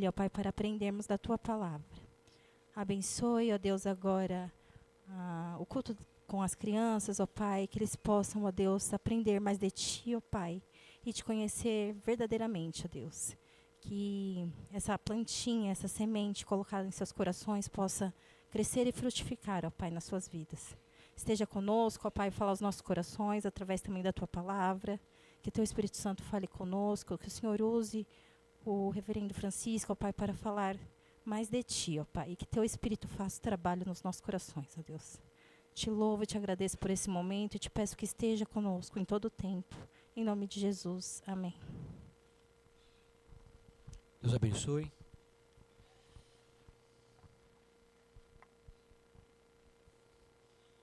ó Pai, para aprendermos da Tua palavra. Abençoe, ó Deus, agora o culto com as crianças, ó Pai, que eles possam, ó Deus, aprender mais de Ti, ó Pai, e Te conhecer verdadeiramente, ó Deus. Que essa plantinha, essa semente colocada em seus corações possa crescer e frutificar, ó Pai, nas suas vidas. Esteja conosco, ó Pai, fala aos nossos corações, através também da Tua palavra. Que Teu Espírito Santo fale conosco, que o Senhor use o reverendo Francisco, ó Pai, para falar mais de Ti, ó Pai. E que Teu Espírito faça o trabalho nos nossos corações, ó Deus. Te louvo e Te agradeço por esse momento e Te peço que esteja conosco em todo o tempo. Em nome de Jesus. Amém. Deus abençoe.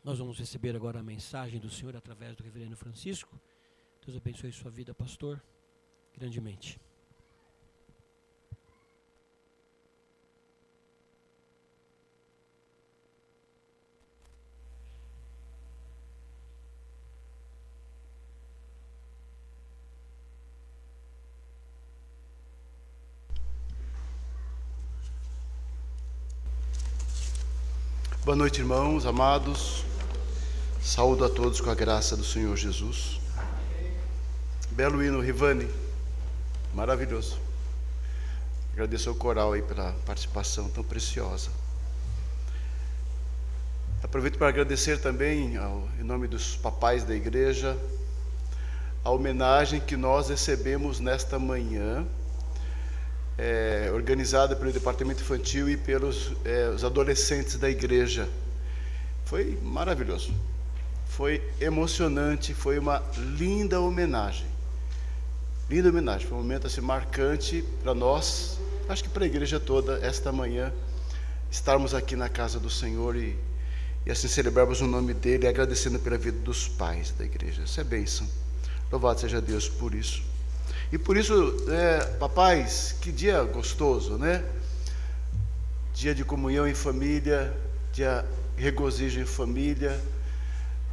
Nós vamos receber agora a mensagem do Senhor através do reverendo Francisco. Deus abençoe sua vida, pastor, grandemente. Boa noite, irmãos, amados. Saúdo a todos com a graça do Senhor Jesus. Belo hino, Rivane. Maravilhoso. Agradeço ao coral aí pela participação tão preciosa. Aproveito para agradecer também, em nome dos papais da igreja, a homenagem que nós recebemos nesta manhã, organizada pelo departamento infantil e pelos os adolescentes da igreja. Foi maravilhoso, foi emocionante, foi uma linda homenagem, foi um momento assim marcante para nós, acho que para a igreja toda, esta manhã, estarmos aqui na casa do Senhor e assim celebrarmos o nome dele, agradecendo pela vida dos pais da igreja. Isso é bênção, louvado seja Deus por isso. E por isso, papais, que dia gostoso, né? Dia de comunhão em família, dia de regozijo em família,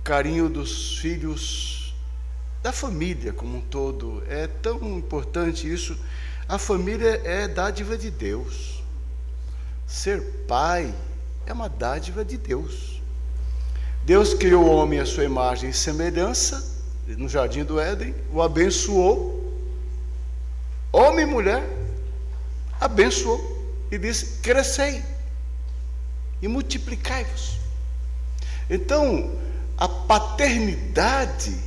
carinho dos filhos, da família como um todo. É tão importante isso. A família é dádiva de Deus. Ser pai é uma dádiva de Deus. Deus criou o homem à sua imagem e semelhança, no jardim do Éden, o abençoou, homem e mulher, abençoou e disse: crescei e multiplicai-vos. Então, a paternidade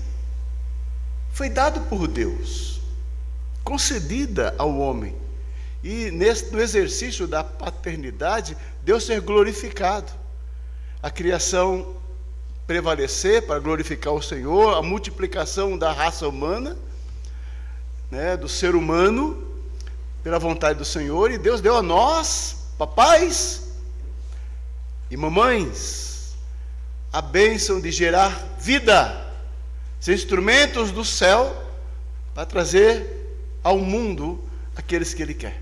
foi dada por Deus, concedida ao homem, e no exercício da paternidade, Deus ser glorificado, a criação prevalecer para glorificar o Senhor, a multiplicação da raça humana, do ser humano, pela vontade do Senhor, e Deus deu a nós, papais e mamães, a bênção de gerar vida, ser instrumentos do céu para trazer ao mundo aqueles que Ele quer.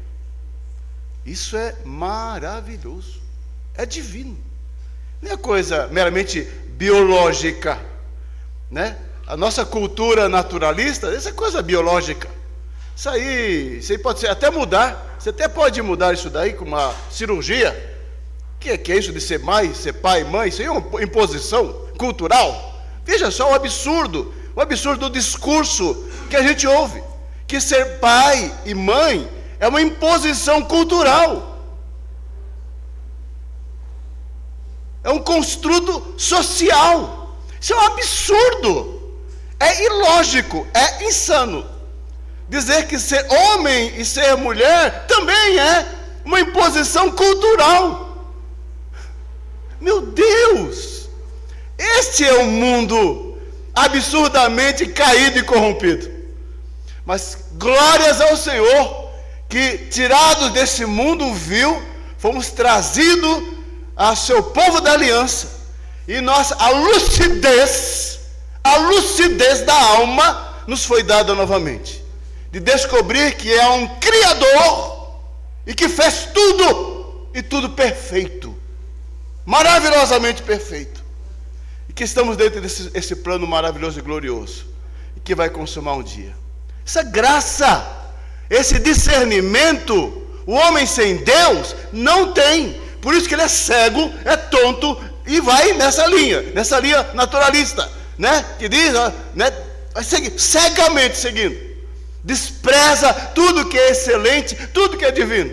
Isso é maravilhoso, é divino, não é coisa meramente biológica, né? A nossa cultura naturalista, isso é coisa biológica. Isso aí pode até mudar. Você até pode mudar isso daí com uma cirurgia. O que é isso de ser mãe, ser pai, mãe? Isso aí é uma imposição cultural. Veja só o absurdo do discurso que a gente ouve, que ser pai e mãe é uma imposição cultural. É um construto social. Isso é um absurdo. É ilógico, é insano. Dizer que ser homem e ser mulher também é uma imposição cultural. Meu Deus! Este é um mundo absurdamente caído e corrompido. Mas glórias ao Senhor, que tirados desse mundo vil, fomos trazidos a seu povo da aliança. E a lucidez da alma nos foi dada novamente, de descobrir que é um Criador e que fez tudo, e tudo perfeito, maravilhosamente perfeito, e que estamos dentro desse plano maravilhoso e glorioso, e que vai consumar um dia. Essa graça, esse discernimento, O homem sem Deus não tem. Por isso que ele é cego, é tonto e vai nessa linha naturalista, né? Que diz, né? Vai seguir, cegamente seguindo. Despreza tudo que é excelente, tudo que é divino.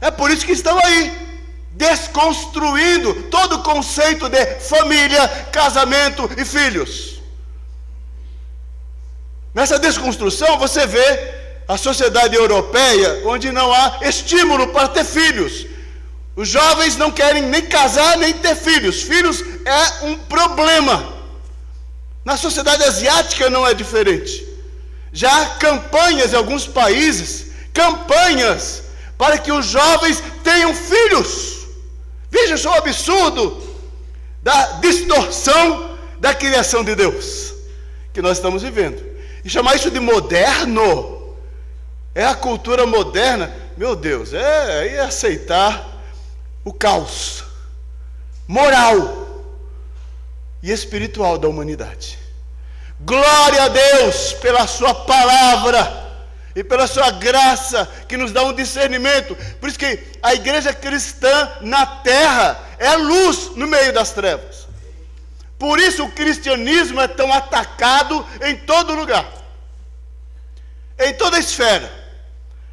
É por isso que estão aí, desconstruindo todo o conceito de família, casamento e filhos. Nessa desconstrução você vê a sociedade europeia, onde não há estímulo para ter filhos. Os jovens não querem nem casar, nem ter filhos. Filhos é um problema. Na sociedade asiática não é diferente. Já há campanhas em alguns países, campanhas para que os jovens tenham filhos. Veja só o absurdo da distorção da criação de Deus que nós estamos vivendo. E chamar isso de moderno, é a cultura moderna, meu Deus, é aceitar o caos moral e espiritual da humanidade. Glória a Deus pela sua palavra e pela sua graça, que nos dá um discernimento. Por isso que a igreja cristã na terra é luz no meio das trevas. Por isso o cristianismo é tão atacado em todo lugar, em toda esfera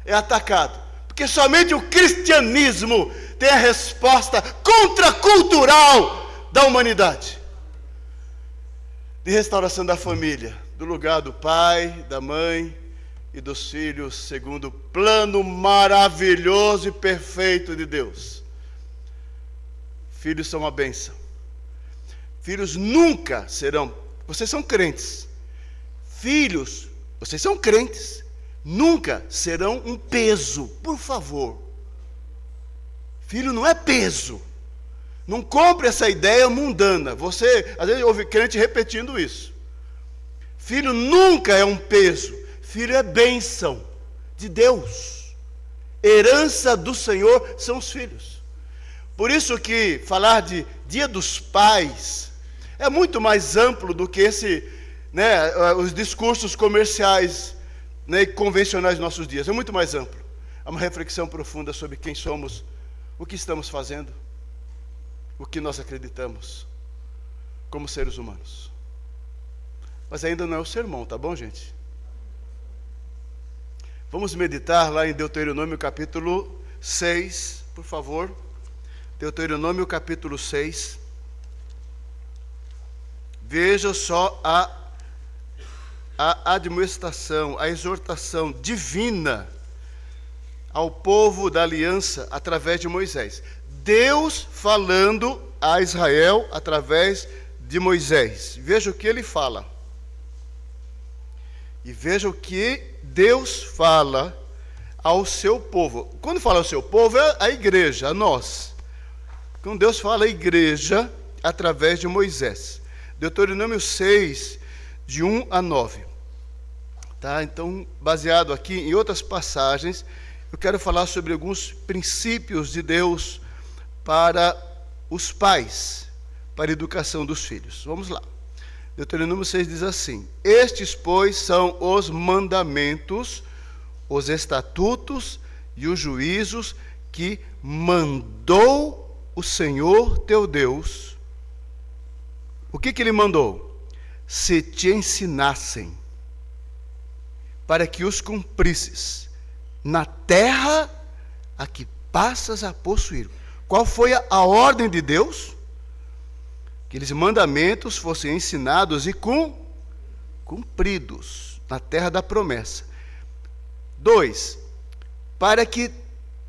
é atacado, porque somente o cristianismo tem a resposta contracultural da humanidade, de restauração da família, do lugar do pai, da mãe e dos filhos, segundo o plano maravilhoso e perfeito de Deus. Filhos são uma bênção. Filhos nunca serão, vocês são crentes, filhos, vocês são crentes, nunca serão um peso, por favor. Filho não é peso. Não compre essa ideia mundana. Você, às vezes, ouve crente repetindo isso. Filho nunca é um peso. Filho é bênção de Deus. Herança do Senhor são os filhos. Por isso que falar de Dia dos Pais é muito mais amplo do que os discursos comerciais, né, e convencionais dos nossos dias. É muito mais amplo. É uma reflexão profunda sobre quem somos, o que estamos fazendo, o que nós acreditamos como seres humanos. Mas ainda não é o sermão, tá bom, gente? Vamos meditar lá em Deuteronômio capítulo 6, por favor. Deuteronômio capítulo 6. Veja só a admoestação, a exortação divina ao povo da aliança através de Moisés. Deus falando a Israel através de Moisés. Veja o que ele fala. E veja o que Deus fala ao seu povo. Quando fala ao seu povo, é a igreja, a nós. Quando Deus fala à igreja através de Moisés. Deuteronômio 6, de 1 a 9. Tá? Então, baseado aqui em outras passagens, eu quero falar sobre alguns princípios de Deus para os pais, para a educação dos filhos. Vamos lá. Deuteronômio 6 diz assim: estes, pois, são os mandamentos, os estatutos e os juízos que mandou o Senhor teu Deus. O que ele mandou? Se te ensinassem, para que os cumprisses na terra a que passas a possuir. Qual foi a ordem de Deus? Que aqueles mandamentos fossem ensinados e cumpridos na terra da promessa. 2, para que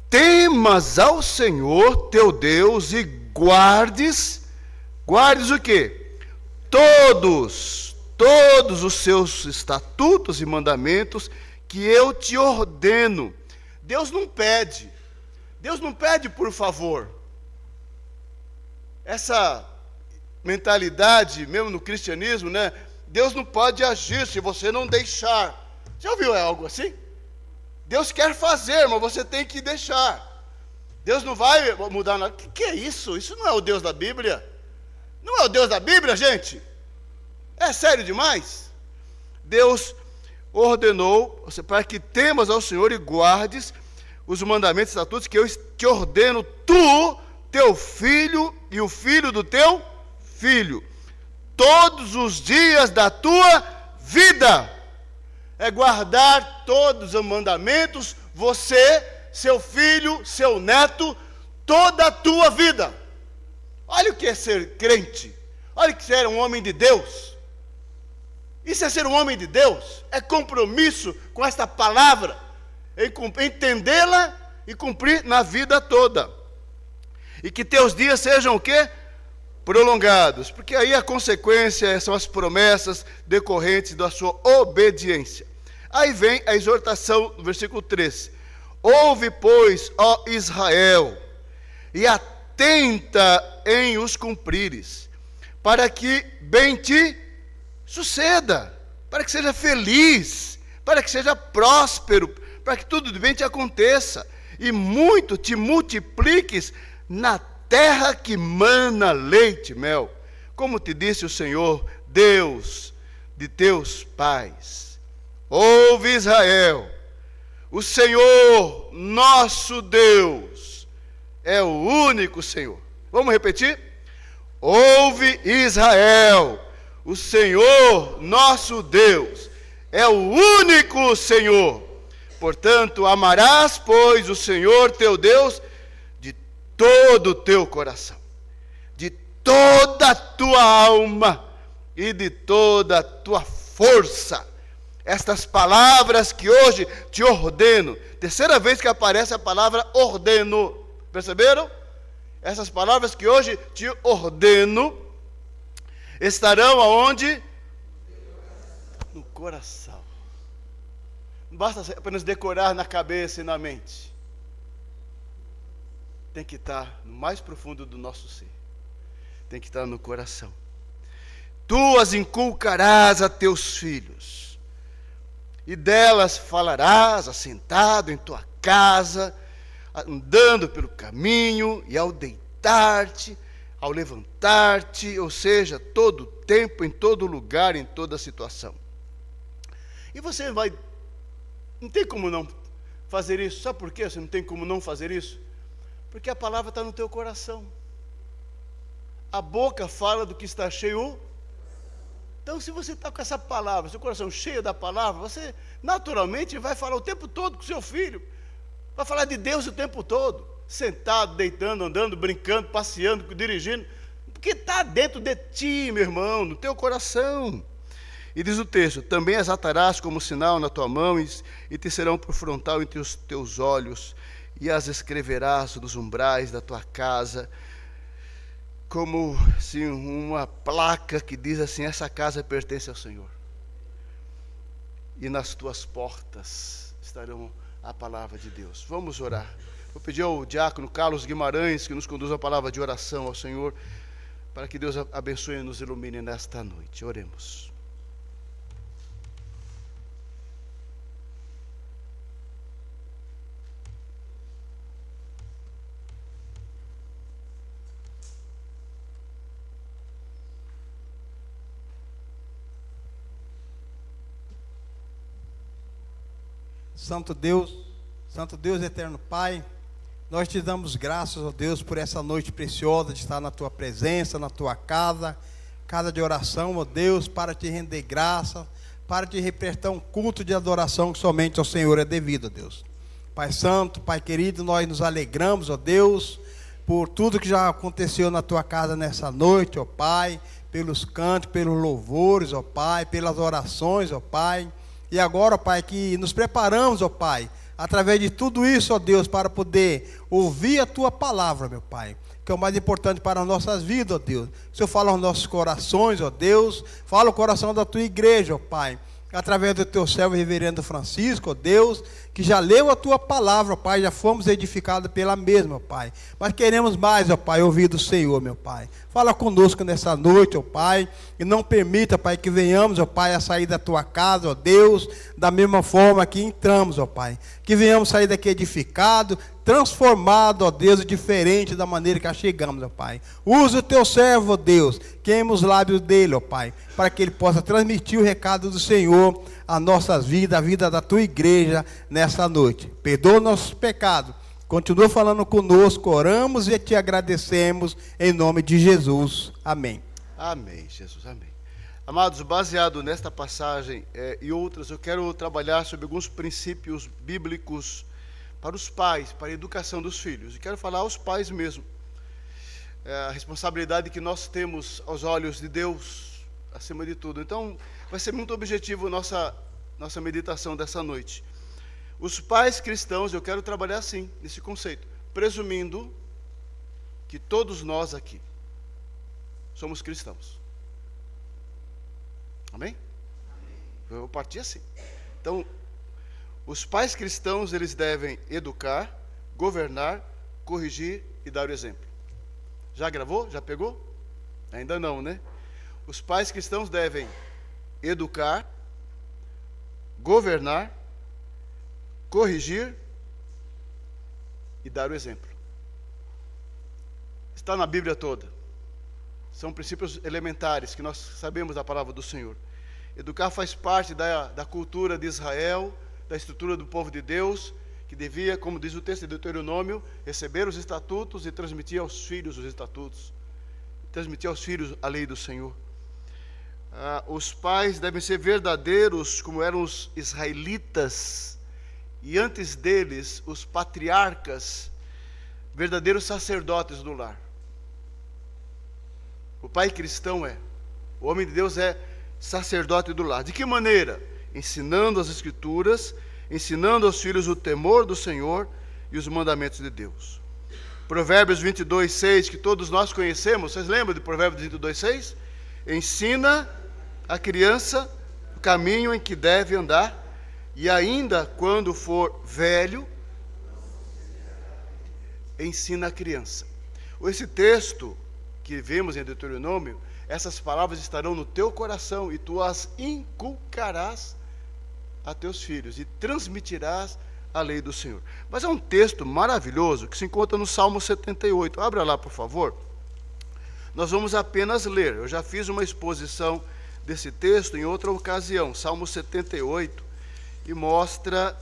temas ao Senhor teu Deus e guardes o quê? Todos os seus estatutos e mandamentos que eu te ordeno. Deus não pede por favor. Essa mentalidade, mesmo no cristianismo, né? Deus não pode agir se você não deixar. Já ouviu algo assim? Deus quer fazer, mas você tem que deixar. Deus não vai mudar nada. O que é isso? Isso não é o Deus da Bíblia. Não é o Deus da Bíblia, gente? É sério demais? Deus ordenou para que temas ao Senhor e guardes os mandamentos e estatutos que eu te ordeno, tu, teu filho e o filho do teu filho, todos os dias da tua vida. É guardar todos os mandamentos, você, seu filho, seu neto, toda a tua vida. Olha o que é ser crente. Olha o que é ser um homem de Deus. Isso é ser um homem de Deus. É compromisso com esta palavra. Entendê-la e cumprir na vida toda. E que teus dias sejam o quê? Prolongados. Porque aí a consequência são as promessas decorrentes da sua obediência. Aí vem a exortação no versículo 13. Ouve, pois, ó Israel, e atenta em os cumprires, para que bem te suceda, para que seja feliz, para que seja próspero, para que tudo de bem te aconteça, e muito te multipliques na terra que mana leite e mel, como te disse o Senhor, Deus de teus pais. Ouve, Israel, o Senhor, nosso Deus, é o único Senhor. Vamos repetir? Ouve, Israel, o Senhor, nosso Deus, é o único Senhor. Portanto, amarás, pois, o Senhor teu Deus de todo o teu coração, de toda a tua alma e de toda a tua força. Estas palavras que hoje te ordeno, terceira vez que aparece a palavra ordeno, perceberam? Essas palavras que hoje te ordeno, estarão aonde? No coração. Não basta apenas decorar na cabeça e na mente. Tem que estar no mais profundo do nosso ser. Tem que estar no coração. Tu as inculcarás a teus filhos, e delas falarás assentado em tua casa, andando pelo caminho, e ao deitar-te, ao levantar-te, ou seja, todo tempo, em todo lugar, em toda situação. E você vai, não tem como não fazer isso. Sabe por quê você não tem como não fazer isso? Porque a palavra está no teu coração. A boca fala do que está cheio. Então, se você está com essa palavra, seu coração cheio da palavra, você naturalmente vai falar o tempo todo com seu filho. Vai falar de Deus o tempo todo. Sentado, deitando, andando, brincando, passeando, dirigindo. Porque está dentro de ti, meu irmão, no teu coração. E diz o texto, também as atarás como sinal na tua mão e te serão por frontal entre os teus olhos, e as escreverás nos umbrais da tua casa, como assim, uma placa que diz assim, essa casa pertence ao Senhor. E nas tuas portas estarão a palavra de Deus. Vamos orar. Vou pedir ao diácono Carlos Guimarães que nos conduza a palavra de oração ao Senhor, para que Deus abençoe e nos ilumine nesta noite. Oremos. Santo Deus eterno Pai, nós te damos graças, ó Deus, por essa noite preciosa de estar na tua presença, na tua casa de oração, ó Deus, para te render graça, para te represtar um culto de adoração que somente ao Senhor é devido, ó Deus. Pai Santo, Pai querido, nós nos alegramos, ó Deus, por tudo que já aconteceu na tua casa nessa noite, ó Pai, pelos cantos, pelos louvores, ó Pai, pelas orações, ó Pai. E agora, ó Pai, que nos preparamos, ó Pai, através de tudo isso, ó Deus, para poder ouvir a Tua palavra, meu Pai, que é o mais importante para as nossas vidas, ó Deus. O Senhor fala aos nossos corações, ó Deus, fala o coração da Tua igreja, ó Pai, através do Teu servo reverendo Francisco, ó Deus, que já leu a Tua palavra, ó Pai, já fomos edificados pela mesma, ó Pai. Mas queremos mais, ó Pai, ouvir do Senhor, meu Pai. Fala conosco nessa noite, ó Pai, e não permita, Pai, que venhamos, ó Pai, a sair da Tua casa, ó Deus, da mesma forma que entramos, ó Pai. Que venhamos sair daqui edificado, transformado, ó Deus, diferente da maneira que chegamos, ó Pai. Usa o Teu servo, ó Deus, queima os lábios dele, ó Pai, para que ele possa transmitir o recado do Senhor as nossas vidas, a vida da tua igreja nessa noite. Perdoa nossos pecados. Continua falando conosco, oramos e te agradecemos em nome de Jesus. Amém. Amém, Jesus, amém. Amados, baseado nesta passagem e outras, eu quero trabalhar sobre alguns princípios bíblicos para os pais, para a educação dos filhos. E quero falar aos pais mesmo. A responsabilidade que nós temos aos olhos de Deus, acima de tudo. Então, vai ser muito objetivo nossa meditação dessa noite. Os pais cristãos, eu quero trabalhar assim, nesse conceito, presumindo que todos nós aqui somos cristãos. Amém? Eu vou partir assim. Então, os pais cristãos, eles devem educar, governar, corrigir e dar o exemplo. Já gravou? Já pegou? Ainda não, né? Os pais cristãos devem educar, governar, corrigir e dar o exemplo. Está na Bíblia toda. São princípios elementares que nós sabemos da palavra do Senhor. Educar faz parte da cultura de Israel, da estrutura do povo de Deus, que devia, como diz o texto de Deuteronômio, receber os estatutos e transmitir aos filhos os estatutos. Transmitir aos filhos a lei do Senhor. Os pais devem ser verdadeiros, como eram os israelitas, e antes deles, os patriarcas, verdadeiros sacerdotes do lar. O pai cristão o homem de Deus é sacerdote do lar. De que maneira? Ensinando as Escrituras, ensinando aos filhos o temor do Senhor e os mandamentos de Deus. Provérbios 22:6, que todos nós conhecemos, vocês lembram de Provérbios 22:6? Ensina a criança o caminho em que deve andar, e ainda quando for velho, ensina a criança. Esse texto que vemos em Deuteronômio, essas palavras estarão no teu coração e tu as inculcarás a teus filhos e transmitirás a lei do Senhor. Mas é um texto maravilhoso que se encontra no Salmo 78. Abra lá, por favor. Nós vamos apenas ler. Eu já fiz uma exposição desse texto em outra ocasião, Salmo 78, e mostra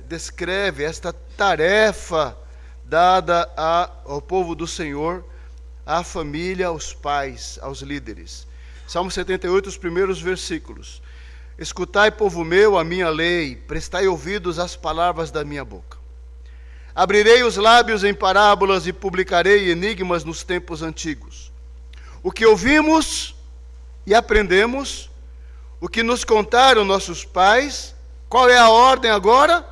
descreve esta tarefa dada ao povo do Senhor, à família, aos pais, aos líderes. Salmo 78, os primeiros versículos. Escutai, povo meu, a minha lei, prestai ouvidos às palavras da minha boca. Abrirei os lábios em parábolas e publicarei enigmas nos tempos antigos. O que ouvimos e aprendemos, o que nos contaram nossos pais, qual é a ordem agora?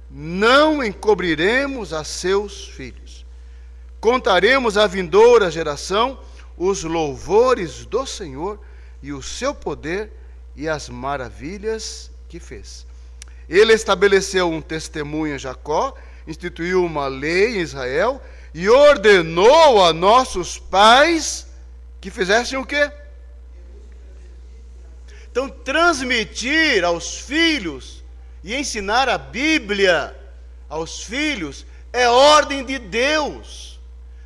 Não encobriremos a seus filhos. Contaremos à vindoura geração os louvores do Senhor e o seu poder e as maravilhas que fez. Ele estabeleceu um testemunho em Jacó, instituiu uma lei em Israel e ordenou a nossos pais que fizessem o quê? Então, transmitir aos filhos e ensinar a Bíblia aos filhos é ordem de Deus.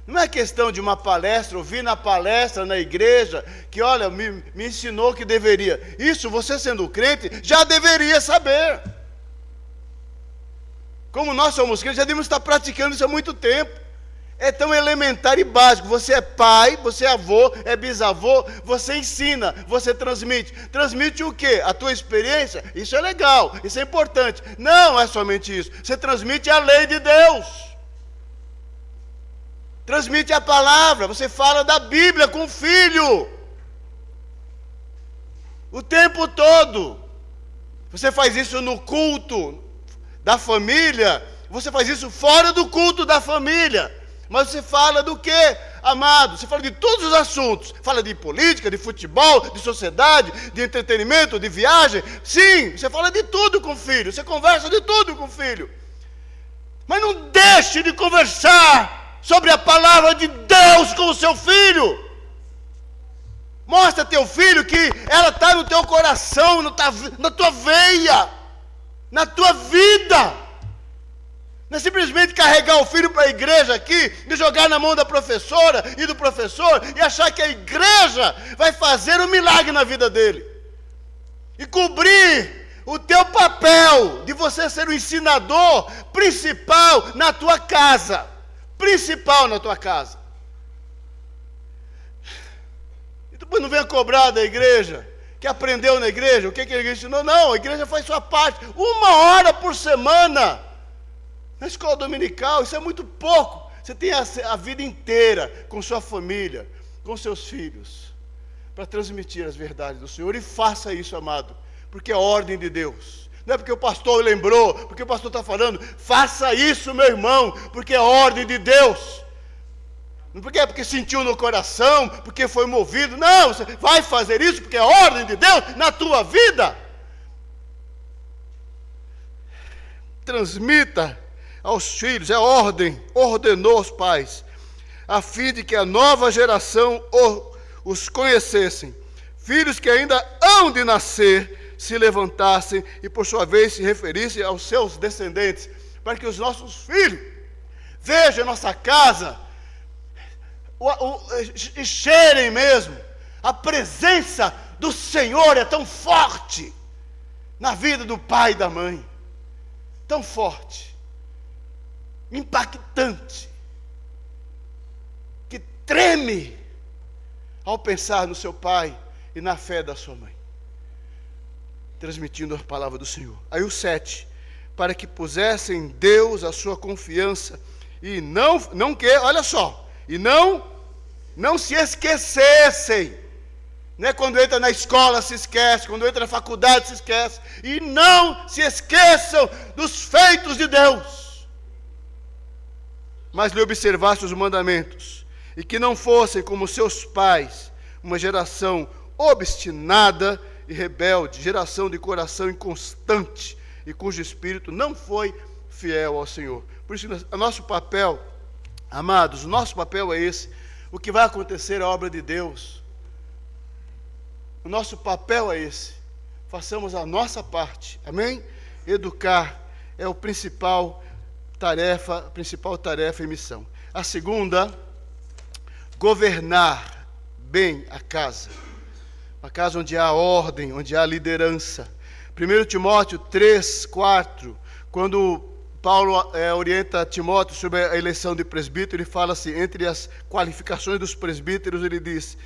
Não é questão de uma palestra, ouvir na palestra, na igreja, que olha, me ensinou que deveria. Isso, você sendo crente, já deveria saber. Como nós somos crentes, já devemos estar praticando isso há muito tempo. É tão elementar e básico. Você é pai, você é avô, é bisavô, você ensina, você transmite. Transmite o quê? A tua experiência? Isso é legal, isso é importante. Não é somente isso. Você transmite a lei de Deus. Transmite a palavra. Você fala da Bíblia com o filho. O tempo todo. Você faz isso no culto da família. Você faz isso fora do culto da família. Mas você fala do quê, amado? Você fala de todos os assuntos. Fala de política, de futebol, de sociedade, de entretenimento, de viagem. Sim, você fala de tudo com o filho. Você conversa de tudo com o filho. Mas não deixe de conversar sobre a palavra de Deus com o seu filho. Mostra teu filho que ela está no teu coração, na tua veia, na tua vida. Não é simplesmente carregar o filho para a igreja aqui, e jogar na mão da professora e do professor, e achar que a igreja vai fazer um milagre na vida dele. e cumprir o teu papel de você ser o ensinador principal na tua casa. Principal na tua casa. E depois não venha cobrar da igreja, que aprendeu na igreja, o que a igreja ensinou. Não, a igreja faz sua parte. 1 hora por semana. Na escola dominical, isso é muito pouco. Você tem a vida inteira com sua família, com seus filhos, para transmitir as verdades do Senhor. E faça isso, amado, porque é ordem de Deus. Não é porque o pastor lembrou, porque o pastor está falando. Faça isso, meu irmão, porque é ordem de Deus. Não porque sentiu no coração, porque foi movido. Não, você vai fazer isso porque é ordem de Deus na tua vida. Transmita aos filhos, é ordem, ordenou aos pais, a fim de que a nova geração os conhecessem. Filhos que ainda hão de nascer, se levantassem e por sua vez se referissem aos seus descendentes, para que os nossos filhos vejam a nossa casa, e cheirem mesmo. A presença do Senhor é tão forte na vida do pai e da mãe, tão forte, impactante, que treme ao pensar no seu pai e na fé da sua mãe, transmitindo a palavra do Senhor. Aí o 7, para que pusessem em Deus a sua confiança e não que, olha só, e não se esquecessem. Não é quando entra na escola se esquece, quando entra na faculdade se esquece. E não se esqueçam dos feitos de Deus, mas lhe observassem os mandamentos, e que não fossem como seus pais, uma geração obstinada e rebelde, geração de coração inconstante, e cujo espírito não foi fiel ao Senhor. Por isso, o nosso papel, amados, o nosso papel é esse. O que vai acontecer é a obra de Deus. O nosso papel é esse. Façamos a nossa parte. Amém? Educar é a principal tarefa e missão. A segunda, governar bem a casa. Uma casa onde há ordem, onde há liderança. 1 Timóteo 3, 4, quando Paulo orienta Timóteo sobre a eleição de presbítero, ele fala assim, entre as qualificações dos presbíteros, ele diz,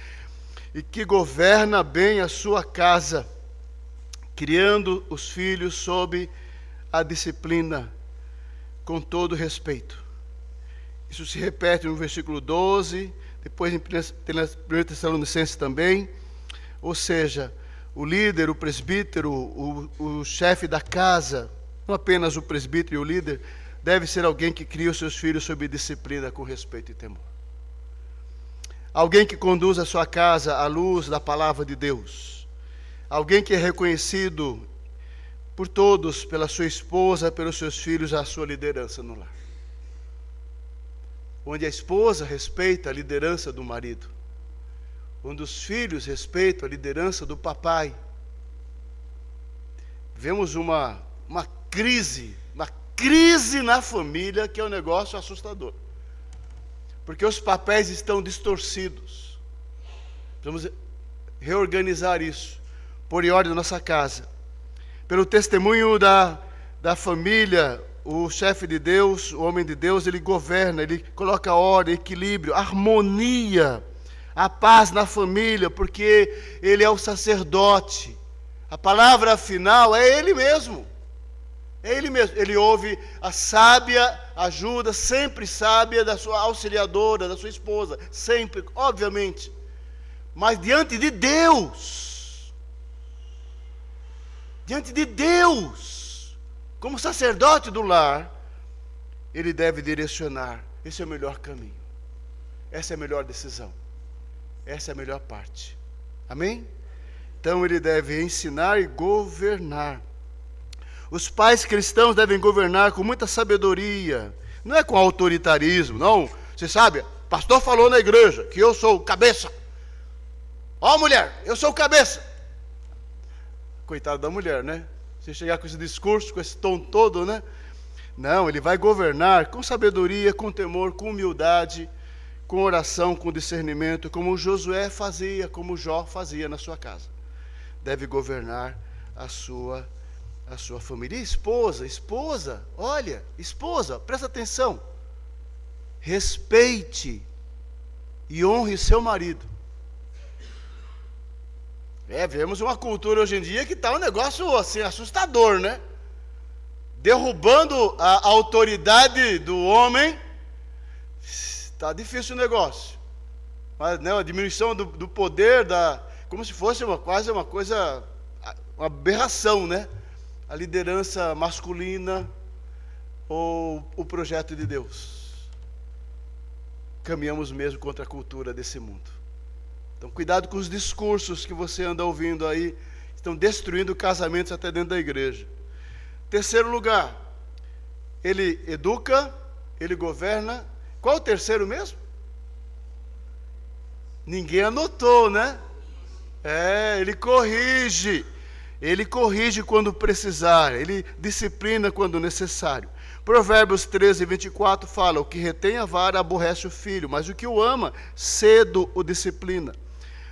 e que governa bem a sua casa, criando os filhos sob a disciplina, com todo respeito. Isso se repete no versículo 12, depois em 1 Tessalonicenses também, ou seja, o líder, o presbítero, o chefe da casa, não apenas o presbítero e o líder, deve ser alguém que cria os seus filhos sob disciplina, com respeito e temor. Alguém que conduz a sua casa à luz da palavra de Deus. Alguém que é reconhecido por todos, pela sua esposa, pelos seus filhos, a sua liderança no lar. Onde a esposa respeita a liderança do marido. Onde os filhos respeitam a liderança do papai. Vemos uma crise na família que é um negócio assustador. Porque os papéis estão distorcidos. Vamos reorganizar isso, pôr em ordem a nossa casa. Pelo testemunho da família, o chefe de Deus, o homem de Deus, ele governa, ele coloca ordem, equilíbrio, harmonia, a paz na família, porque ele é o sacerdote. A palavra final é ele mesmo. É ele mesmo. Ele ouve a sábia ajuda, sempre sábia, da sua auxiliadora, da sua esposa. Sempre, obviamente. Mas diante de Deus, como sacerdote do lar, ele deve direcionar. Esse é o melhor caminho. Essa é a melhor decisão. Essa é a melhor parte. Amém? Então ele deve ensinar e governar. Os pais cristãos devem governar com muita sabedoria. Não é com autoritarismo, não. Você sabe, o pastor falou na igreja que eu sou o cabeça. Ó, mulher, eu sou o cabeça. Coitado da mulher, né? Você chegar com esse discurso, com esse tom todo, né? Não, ele vai governar com sabedoria, com temor, com humildade, com oração, com discernimento, como Josué fazia, como Jó fazia na sua casa. Deve governar a sua família. E esposa, olha, esposa, presta atenção. Respeite e honre seu marido. Vemos uma cultura hoje em dia que está um negócio assim, assustador, né? Derrubando a autoridade do homem. Está difícil o negócio. Mas, né, a diminuição do poder, como se fosse quase uma coisa, uma aberração, né? A liderança masculina ou o projeto de Deus. Caminhamos mesmo contra a cultura desse mundo. Então, cuidado com os discursos que você anda ouvindo aí, estão destruindo casamentos até dentro da igreja. Terceiro lugar, ele educa, ele governa. Qual o terceiro mesmo? Ninguém anotou, né? Ele corrige. Ele corrige quando precisar, ele disciplina quando necessário. Provérbios 13, 24 fala: o que retém a vara aborrece o filho, mas o que o ama, cedo o disciplina.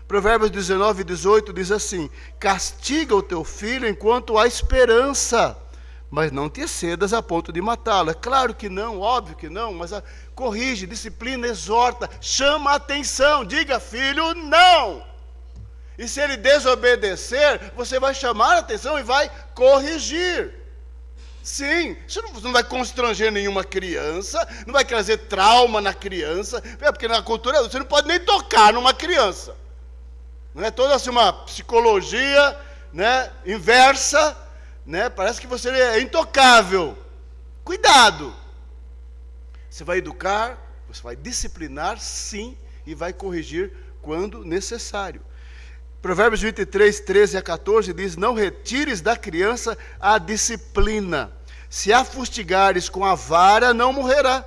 Provérbios 19, 18 diz assim: castiga o teu filho enquanto há esperança, mas não te excedas a ponto de matá-lo. É claro que não, óbvio que não, mas corrige, disciplina, exorta, chama a atenção, diga: filho, não! E se ele desobedecer, você vai chamar a atenção e vai corrigir. Sim, você não vai constranger nenhuma criança, não vai trazer trauma na criança, porque na cultura você não pode nem tocar numa criança. Não é toda assim uma psicologia, né, inversa, né? Parece que você é intocável. Cuidado. Você vai educar, você vai disciplinar, sim, e vai corrigir quando necessário. Provérbios 23, 13 a 14 diz: não retires da criança a disciplina. Se a fustigares com a vara, não morrerá.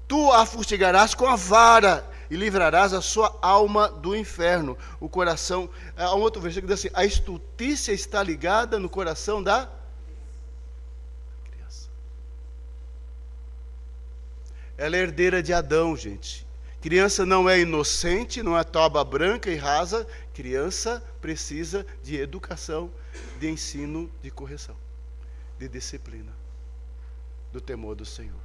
Tu a fustigarás com a vara e livrarás a sua alma do inferno. O coração, há um outro versículo que diz assim: a estultícia está ligada no coração da criança. Ela é herdeira de Adão, gente. Criança não é inocente, não é toba branca e rasa. Criança precisa de educação, de ensino, de correção, de disciplina, do temor do Senhor,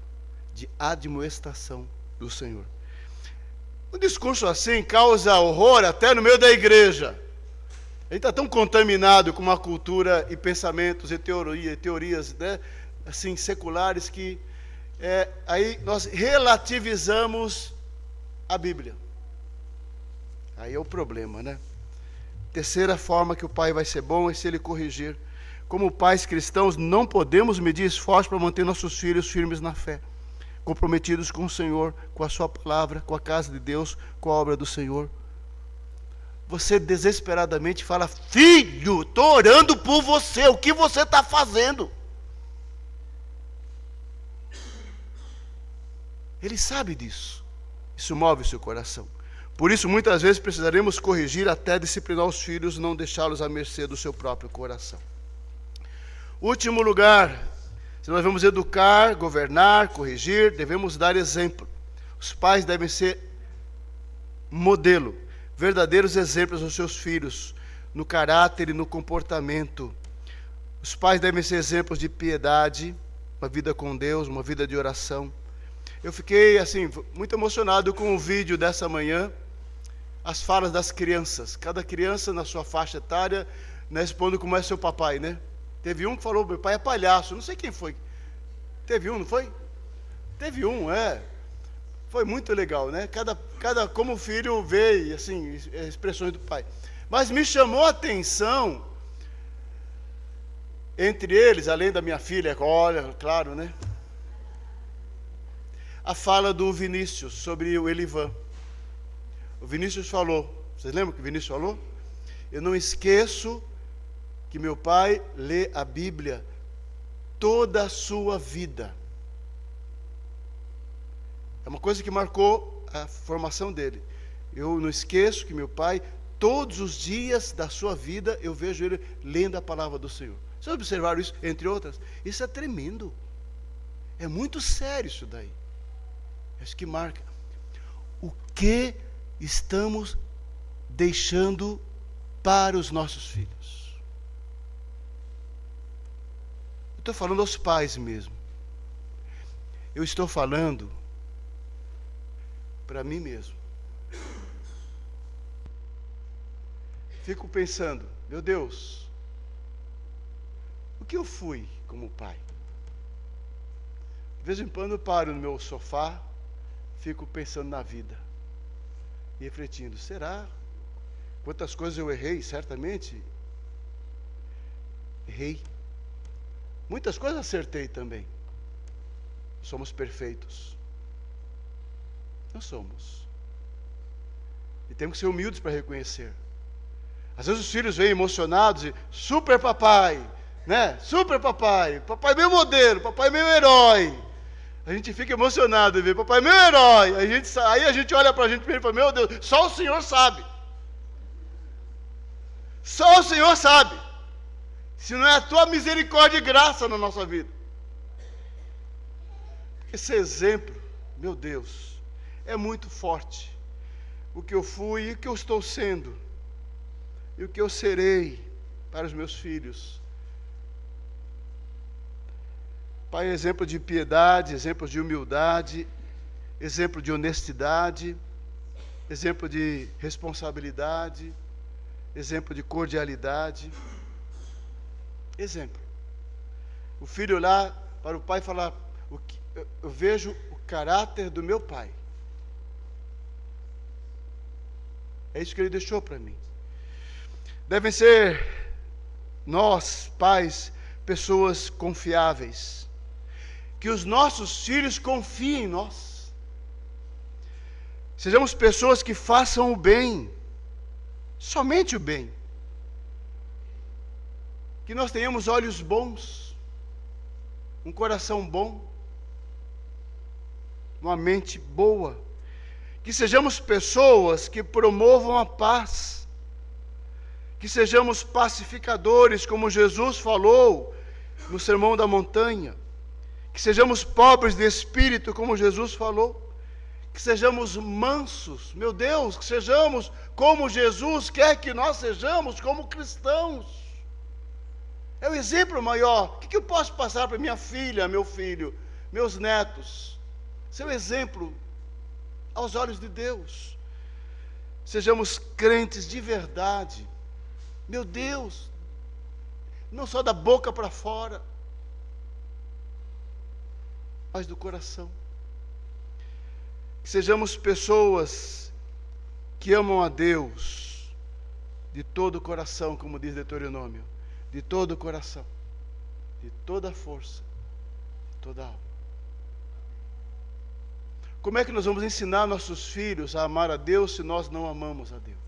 de admoestação do Senhor. Um discurso assim causa horror até no meio da igreja. A gente está tão contaminado com uma cultura e pensamentos e teorias, né, assim, seculares, que aí nós relativizamos a Bíblia. Aí é o problema, né? Terceira forma que o pai vai ser bom é se ele corrigir. Como pais cristãos, não podemos medir esforço para manter nossos filhos firmes na fé, comprometidos com o Senhor, com a sua palavra, com a casa de Deus, com a obra do Senhor. Você desesperadamente fala: filho, estou orando por você, o que você está fazendo? Ele sabe disso. Isso move o seu coração. Por isso, muitas vezes, precisaremos corrigir até disciplinar os filhos, não deixá-los à mercê do seu próprio coração. Último lugar, se nós vamos educar, governar, corrigir, devemos dar exemplo. Os pais devem ser modelo, verdadeiros exemplos aos seus filhos, no caráter e no comportamento. Os pais devem ser exemplos de piedade, uma vida com Deus, uma vida de oração. Eu fiquei, assim, muito emocionado com o vídeo dessa manhã, as falas das crianças. Cada criança na sua faixa etária, né, expondo como é seu papai, né? Teve um que falou: meu pai é palhaço. Não sei quem foi. Teve um, não foi? Teve um, Foi muito legal, né? Como o filho vê, assim, expressões do pai. Mas me chamou a atenção, entre eles, além da minha filha, olha, claro, né? A fala do Vinícius sobre o Elivan. O Vinícius falou, vocês lembram que o Vinícius falou? Eu não esqueço que meu pai lê a Bíblia toda a sua vida. É uma coisa que marcou a formação dele. Eu não esqueço que meu pai, todos os dias da sua vida, eu vejo ele lendo a palavra do Senhor. Vocês observaram isso, entre outras? Isso é tremendo. É muito sério isso daí. É isso que marca. O que estamos deixando para os nossos filhos? estou falando aos pais mesmo. Eu estou falando para mim mesmo. Fico pensando, meu Deus, o que eu fui como pai? De vez em quando eu paro no meu sofá, fico pensando na vida e refletindo, será? Quantas coisas eu errei, certamente errei. Muitas coisas acertei também. Somos perfeitos? Não somos. E temos que ser humildes para reconhecer. Às vezes os filhos vêm emocionados e super papai, né? Super papai, papai meu modelo, papai meu herói. A gente fica emocionado e vê, papai meu herói. Aí a gente olha para a gente e fala, meu Deus, só o Senhor sabe. Só o Senhor sabe. Se não é a tua misericórdia e graça na nossa vida. Esse exemplo, meu Deus, é muito forte. O que eu fui e o que eu estou sendo. E o que eu serei para os meus filhos. Pai, exemplo de piedade, exemplo de humildade, exemplo de honestidade, exemplo de responsabilidade, exemplo de cordialidade. Exemplo. O filho olhar para o pai e falar, eu vejo o caráter do meu pai. É isso que ele deixou para mim. Devem ser nós, pais, pessoas confiáveis. Que os nossos filhos confiem em nós. Sejamos pessoas que façam o bem. Somente o bem. Que nós tenhamos olhos bons. Um coração bom. Uma mente boa. Que sejamos pessoas que promovam a paz. Que sejamos pacificadores, como Jesus falou no Sermão da Montanha. Que sejamos pobres de espírito, como Jesus falou. Que sejamos mansos, meu Deus, que sejamos como Jesus quer que nós sejamos, como cristãos. É o exemplo maior. O que eu posso passar para minha filha, meu filho, meus netos? Seu exemplo aos olhos de Deus. Sejamos crentes de verdade. Meu Deus, não só da boca para fora, mas do coração. Que sejamos pessoas que amam a Deus de todo o coração, como diz Deuteronômio, de todo o coração, de toda a força, de toda a alma. Como é que nós vamos ensinar nossos filhos a amar a Deus se nós não amamos a Deus?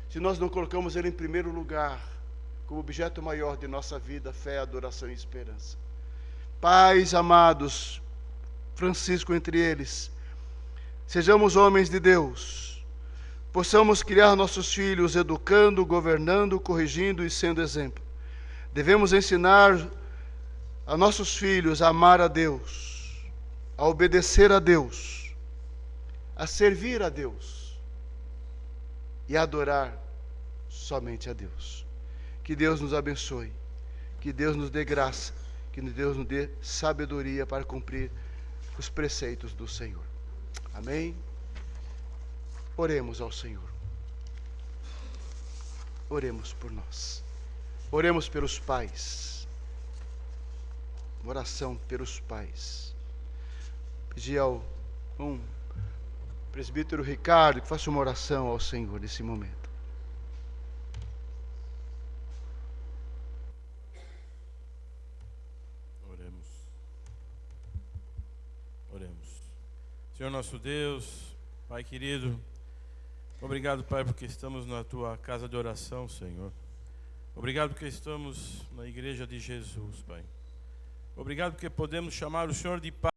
Se nós não colocamos Ele em primeiro lugar, como objeto maior de nossa vida, fé, adoração e esperança. Pais amados, Francisco entre eles, sejamos homens de Deus, possamos criar nossos filhos educando, governando, corrigindo e sendo exemplo. Devemos ensinar a nossos filhos a amar a Deus, a obedecer a Deus, a servir a Deus e a adorar somente a Deus. Que Deus nos abençoe, que Deus nos dê graça, que Deus nos dê sabedoria para cumprir os preceitos do Senhor. Amém? Oremos ao Senhor. Oremos por nós. Oremos pelos pais. Uma oração pelos pais. Pedir ao presbítero Ricardo que faça uma oração ao Senhor nesse momento. Oremos. Senhor nosso Deus, Pai querido, obrigado, Pai, porque estamos na Tua casa de oração, Senhor. Obrigado porque estamos na igreja de Jesus, Pai. Obrigado porque podemos chamar o Senhor de Pai.